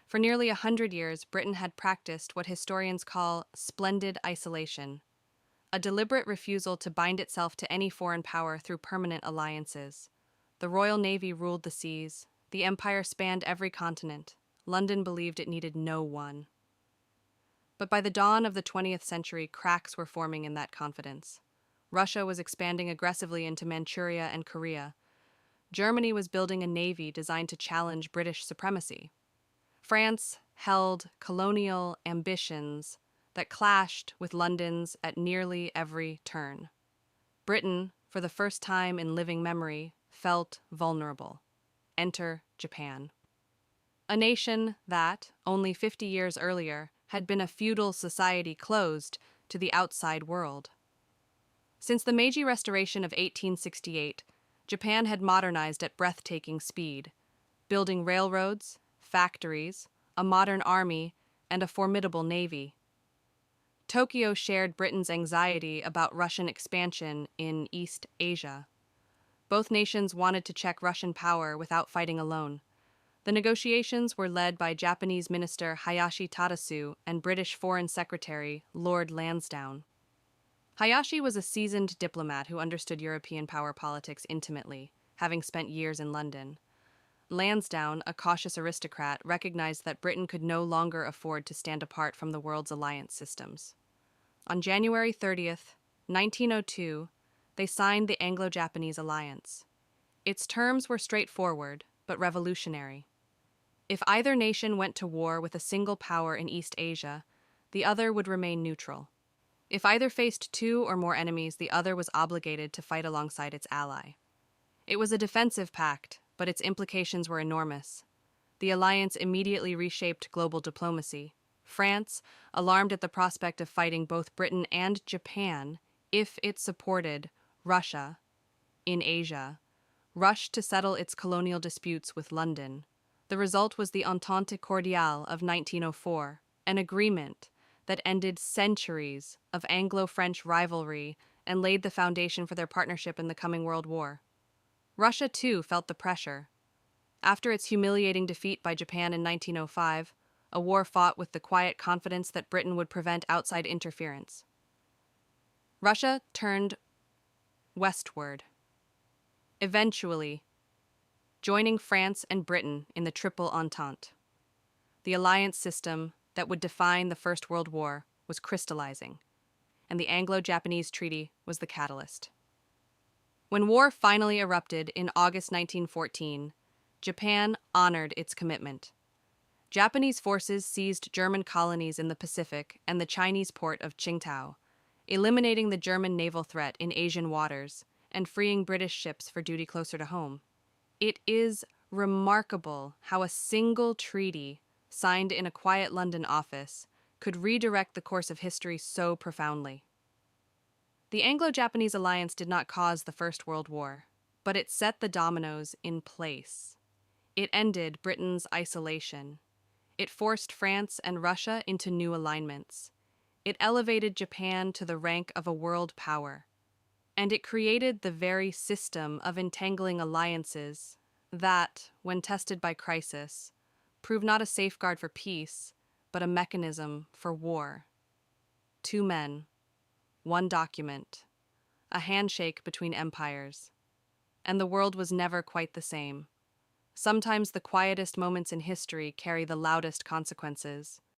For nearly 100 years, Britain had practiced what historians call splendid isolation, a deliberate refusal to bind itself to any foreign power through permanent alliances. The Royal Navy ruled the seas, the empire spanned every continent. London believed it needed no one. But by the dawn of the 20th century, cracks were forming in that confidence. Russia was expanding aggressively into Manchuria and Korea. Germany was building a navy designed to challenge British supremacy. France held colonial ambitions that clashed with London's at nearly every turn. Britain, for the first time in living memory, felt vulnerable. Enter Japan. A nation that, only 50 years earlier, had been a feudal society closed to the outside world. Since the Meiji Restoration of 1868, Japan had modernized at breathtaking speed, building railroads, factories, a modern army, and a formidable navy. Tokyo shared Britain's anxiety about Russian expansion in East Asia. Both nations wanted to check Russian power without fighting alone. The negotiations were led by Japanese Minister Hayashi Tadasue and British Foreign Secretary Lord Lansdowne. Hayashi was a seasoned diplomat who understood European power politics intimately, having spent years in London. Lansdowne, a cautious aristocrat, recognized that Britain could no longer afford to stand apart from the world's alliance systems. On January 30th, 1902, they signed the Anglo-Japanese alliance. Its terms were straightforward, but revolutionary. If either nation went to war with a single power in East Asia, the other would remain neutral. If either faced two or more enemies, the other was obligated to fight alongside its ally. It was a defensive pact, but its implications were enormous. The alliance immediately reshaped global diplomacy. France, alarmed at the prospect of fighting both Britain and Japan if it supported Russia in Asia, rushed to settle its colonial disputes with London. The result was the Entente Cordiale of 1904, an agreement that ended centuries of Anglo-French rivalry and laid the foundation for their partnership in the coming World War. Russia, too, felt the pressure. After its humiliating defeat by Japan in 1905, a war fought with the quiet confidence that Britain would prevent outside interference. Russia turned westward, eventually joining France and Britain in the Triple Entente. The alliance system that would define the First World War was crystallizing, and the Anglo-Japanese Treaty was the catalyst. When war finally erupted in August 1914, Japan honored its commitment. Japanese forces seized German colonies in the Pacific and the Chinese port of Qingdao, eliminating the German naval threat in Asian waters and freeing British ships for duty closer to home. It is remarkable how a single treaty, signed in a quiet London office, could redirect the course of history so profoundly. The Anglo-Japanese alliance did not cause the First World War, but it set the dominoes in place. It ended Britain's isolation. It forced France and Russia into new alignments. It elevated Japan to the rank of a world power. And it created the very system of entangling alliances that, when tested by crisis, proved not a safeguard for peace, but a mechanism for war. Two men, one document, a handshake between empires. And the world was never quite the same. Sometimes the quietest moments in history carry the loudest consequences.